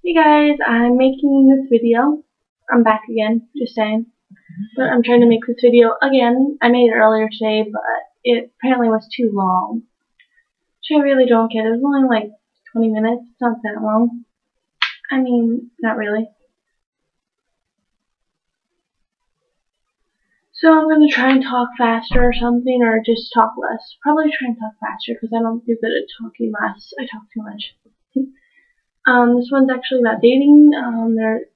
Hey guys, I'm making this video. I'm back again, just saying. But I'm trying to make this video again. I made it earlier today, but it apparently was too long. Which I really don't get. It was only like 20 minutes. It's not that long. I mean, not really. So I'm going to try and talk faster or something, or just talk less. Probably try and talk faster because I don't do good at talking less. I talk too much. This one's actually about dating.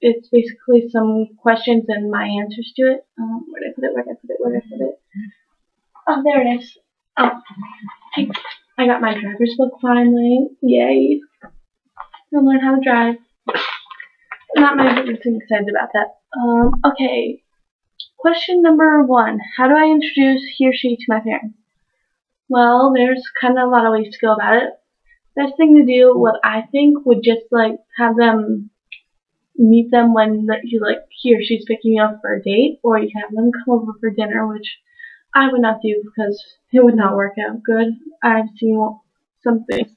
It's basically some questions and my answers to it. Where did I put it? Where did I put it? Where did I put it? Oh, there it is. Oh, hey, I got my driver's book finally. Yay! Gonna learn how to drive. Not my favorite thing, excited about that. Okay. Question number 1. How do I introduce he or she to my parents? Well, there's kind of a lot of ways to go about it. Best thing to do, what I think, would just have them meet them when he or she's picking you up for a date, or you can have them come over for dinner, which I would not do because it would not work out good. I've seen some things,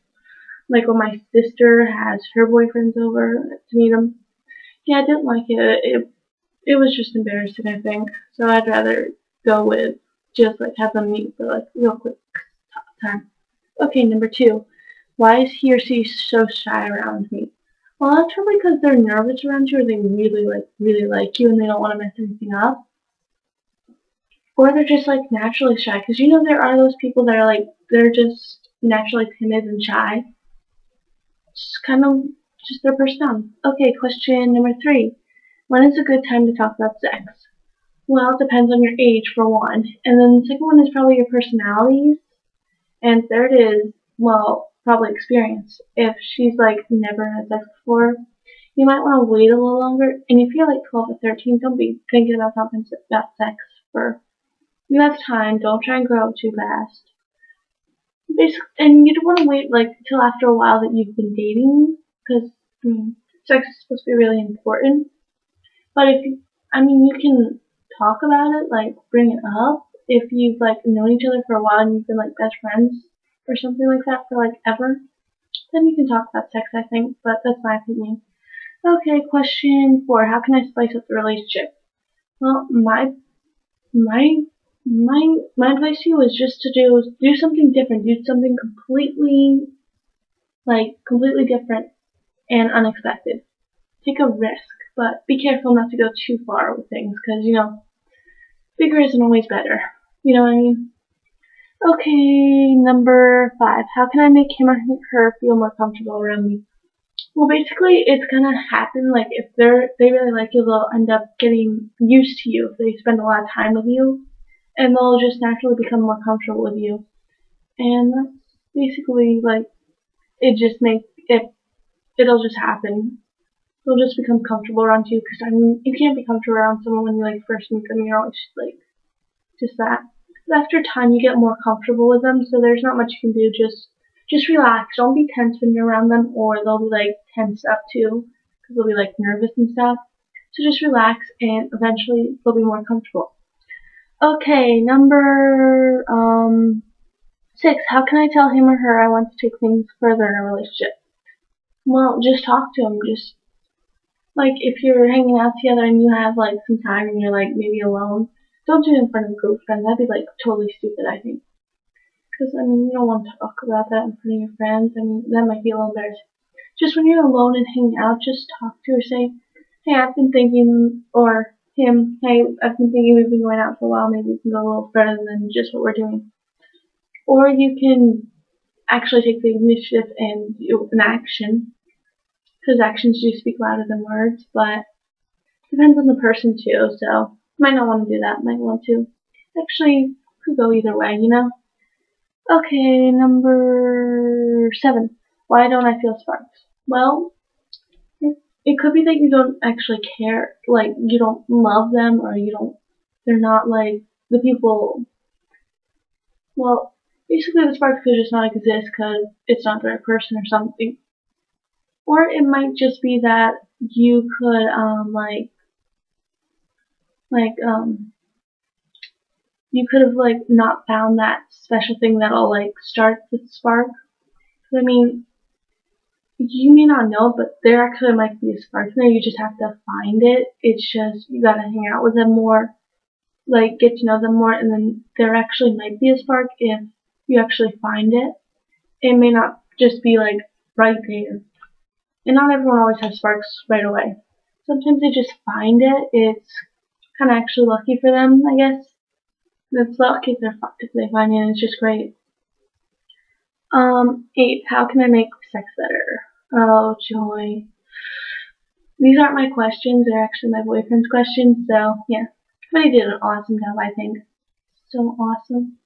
like when my sister has her boyfriends over to meet them. Yeah, I didn't like it. It was just embarrassing, I think. So I'd rather go with just have them meet for real quick time. Okay, number 2. Why is he or she so shy around me? Well, that's probably because they're nervous around you, or they really like you and they don't want to mess anything up. Or they're just naturally shy, because there are those people that are they're just naturally timid and shy. Just kind of just their personality. Okay, question number 3. When is a good time to talk about sex? Well, it depends on your age, for one. And then the second one is probably your personalities. And third is, well, probably experience. If she's never had sex before, you might want to wait a little longer. And if you're 12 or 13, don't be thinking about talking about sex for. You have time. Don't try and grow up too fast. Basically, and you don't want to wait till after a while that you've been dating, because sex is supposed to be really important. But you can talk about it, bring it up if you've known each other for a while and you've been best friends or something like that for ever. Then you can talk about sex, I think, but that's my opinion. Okay, question 4. How can I spice up the relationship? Well, my advice to you is just to do something different, do something completely different and unexpected. Take a risk, but be careful not to go too far with things, because bigger isn't always better. You know what I mean? Okay, number 5. How can I make him or her feel more comfortable around me? Well, basically, it's gonna happen. If they really like you, they'll end up getting used to you if they spend a lot of time with you, and they'll just naturally become more comfortable with you. And that's basically it. It'll just happen. They'll just become comfortable around you, because you can't be comfortable around someone when you first meet them. You're always just that. But after time, you get more comfortable with them, so there's not much you can do. Just relax. Don't be tense when you're around them, or they'll be tensed up too, because they'll be nervous and stuff. So just relax, and eventually they'll be more comfortable. Okay, number 6. How can I tell him or her I want to take things further in a relationship? Well, just talk to him. Just if you're hanging out together and you have some time and you're maybe alone, don't do it in front of a group of friends. That'd be totally stupid, I think. Because you don't want to talk about that in front of your friends. That might be a little embarrassing. Just when you're alone and hanging out, just talk to her. Say, hey, I've been thinking, or him, hey, I've been thinking we've been going out for a while. Maybe we can go a little further than just what we're doing. Or you can actually take the initiative and do an action, because actions do speak louder than words, but it depends on the person too, so you might not want to do that, might want to. Actually, could go either way, Okay, number 7. Why don't I feel sparks? Well, it could be that you don't actually care, you don't love them, or they're not the people. Well, basically the spark could just not exist because it's not the right person or something. Or it might just be that you could you could have not found that special thing that'll start the spark. you may not know, but there actually might be a spark there. You just have to find it. It's just you gotta hang out with them more, like get to know them more, and then there actually might be a spark if you actually find it. It may not just be like right there. And not everyone always has sparks right away. Sometimes they just find it. It's kind of actually lucky for them, I guess. It's lucky if they find it. It's just great. 8. How can I make sex better? Oh, joy. These aren't my questions. They're actually my boyfriend's questions. So, yeah. But he did an awesome job, I think. So awesome.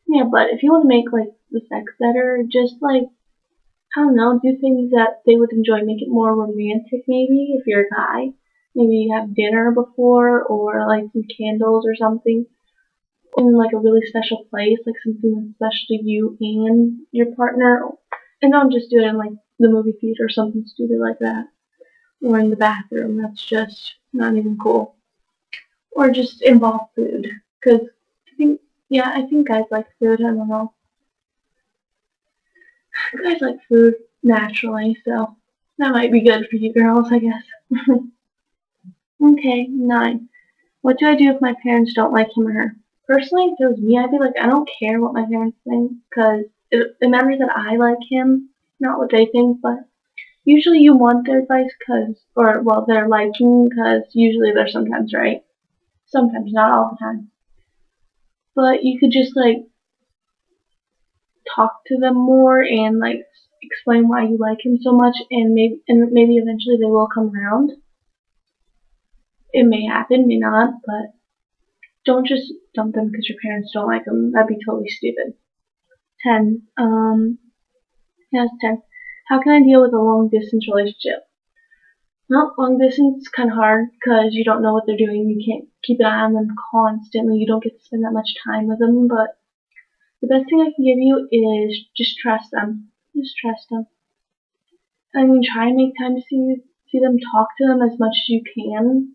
Yeah, but if you want to make, like, the sex better, just, like, I don't know, do things that they would enjoy. Make it more romantic, maybe, if you're a guy. Maybe have dinner before, or, like, some candles or something. In, like, a really special place, like, something that's special to you and your partner. And don't just do it in, like, the movie theater or something stupid like that. Or in the bathroom. That's just not even cool. Or just involve food. Because I think guys like food. I don't know. Guys like food naturally, so that might be good for you girls, I guess. Okay, 9. What do I do if my parents don't like him or her? Personally, if it was me, I'd be like, I don't care what my parents think, because it matters that I like him, not what they think, but usually you want their advice their liking, because usually they're sometimes right. Sometimes, not all the time. But you could just, like, talk to them more and, like, explain why you like him so much, and maybe eventually they will come around. It may happen, may not, but don't just dump them because your parents don't like them. That'd be totally stupid. 10. Yeah, it's 10. How can I deal with a long distance relationship? Well, long distance is kind of hard because you don't know what they're doing. You can't keep an eye on them constantly. You don't get to spend that much time with them, but the best thing I can give you is just trust them. Just trust them. I mean, try and make time to see them, talk to them as much as you can.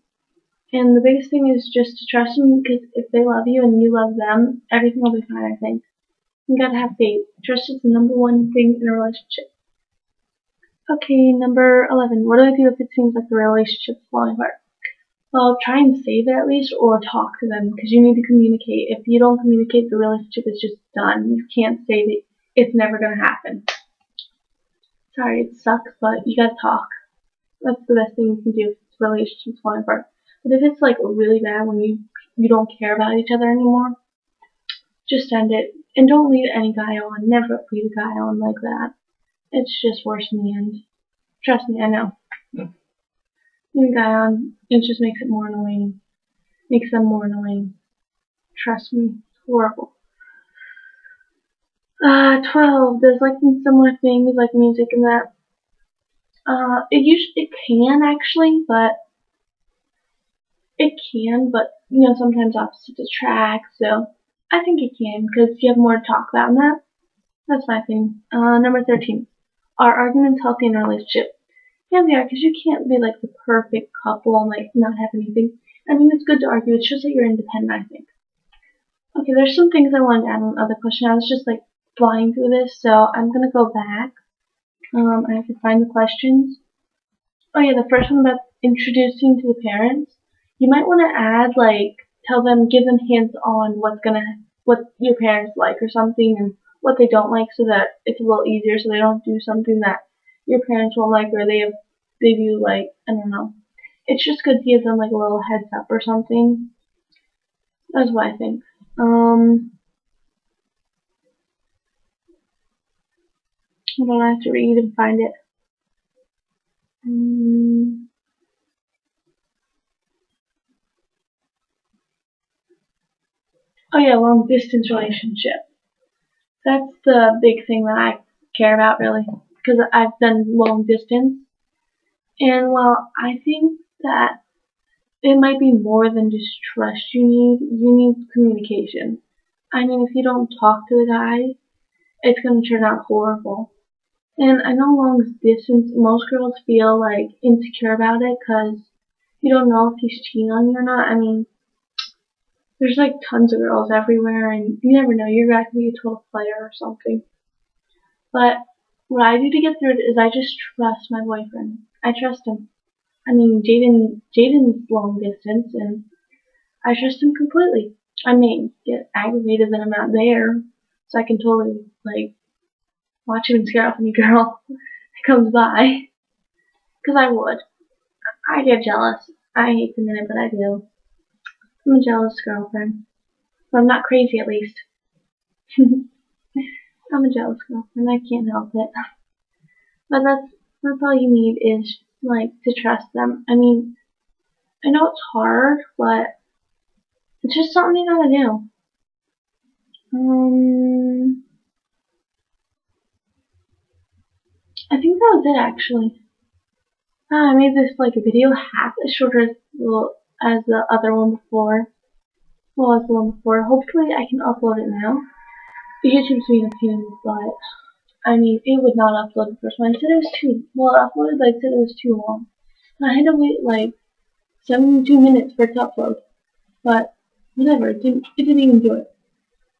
And the biggest thing is just to trust them, because if they love you and you love them, everything will be fine, I think. You gotta have faith. Trust is the number one thing in a relationship. Okay, number 11. What do I do if it seems like the relationship's falling apart? Well, try and save it at least, or talk to them, because you need to communicate. If you don't communicate, the relationship is just done. You can't save it. It's never gonna happen. Sorry, it sucks, but you gotta talk. That's the best thing you can do if the relationship's falling apart. But if it's, like, really bad when you don't care about each other anymore, just end it. And don't lead any guy on. Never lead a guy on like that. It's just worse in the end. Trust me, I know. Lead a guy on, it just makes it more annoying. Makes them more annoying. Trust me, it's horrible. 12. Does liking similar things like music and that? It can actually, but sometimes opposites attract, so I think it can, because you have more to talk about in that. That's my thing. Number 13. Are arguments healthy in a relationship? Yeah, they are, because you can't be, like, the perfect couple and, like, not have anything. I mean, it's good to argue. It shows that you're independent, I think. Okay, there's some things I wanted to add on the other question. I was just, like, flying through this, so I'm gonna go back. I have to find the questions. Oh yeah, the first one about introducing to the parents. You might want to add, like, give them hints on what your parents like or something, and what they don't like, so that it's a little easier, so they don't do something that your parents won't like, or they do, like, I don't know. It's just good to give them, like, a little heads up or something. That's what I think. Hold on, I have to read and find it. Oh yeah, long distance relationship. That's the big thing that I care about, really, because I've done long distance. And while I think that it might be more than just trust you need communication. I mean, if you don't talk to the guy, it's going to turn out horrible. And I know long distance, most girls feel, like, insecure about it because you don't know if he's cheating on you or not. I mean, there's, like, tons of girls everywhere, and you never know. You're going to be a total player or something. But what I do to get through it is I just trust my boyfriend. I trust him. I mean, Jaden's long distance, and I trust him completely. I may get aggravated that I'm not there, so I can totally, like, watch him and scare off any girl that comes by. Because I would. I get jealous. I hate to admit it, but I do. I'm a jealous girlfriend. But I'm not crazy, at least. I'm a jealous girlfriend. I can't help it. But that's all you need is, like, to trust them. I mean, I know it's hard, but it's just something you gotta do. I think that was it, actually. I made this, like, a video half as short as the other one before. Well, as the one before. Hopefully I can upload it now. YouTube's being a pain, but I mean, it would not upload the first one. It said it was uploaded, but it said it was too long. And I had to wait like 72 minutes for it to upload. But whatever, it didn't even do it.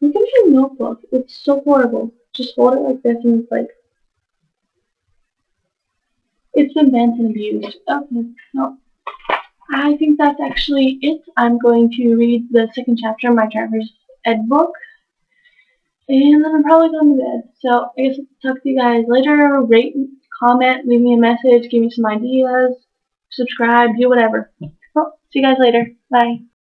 Look at your notebook. It's so horrible. Just hold it like this and it's like, it's been bent and abused. Okay, no. I think that's actually it. I'm going to read the second chapter of my driver's ed book. And then I'm probably going to bed. So I guess I'll talk to you guys later. Rate, comment, leave me a message, give me some ideas, subscribe, do whatever. Well, see you guys later. Bye.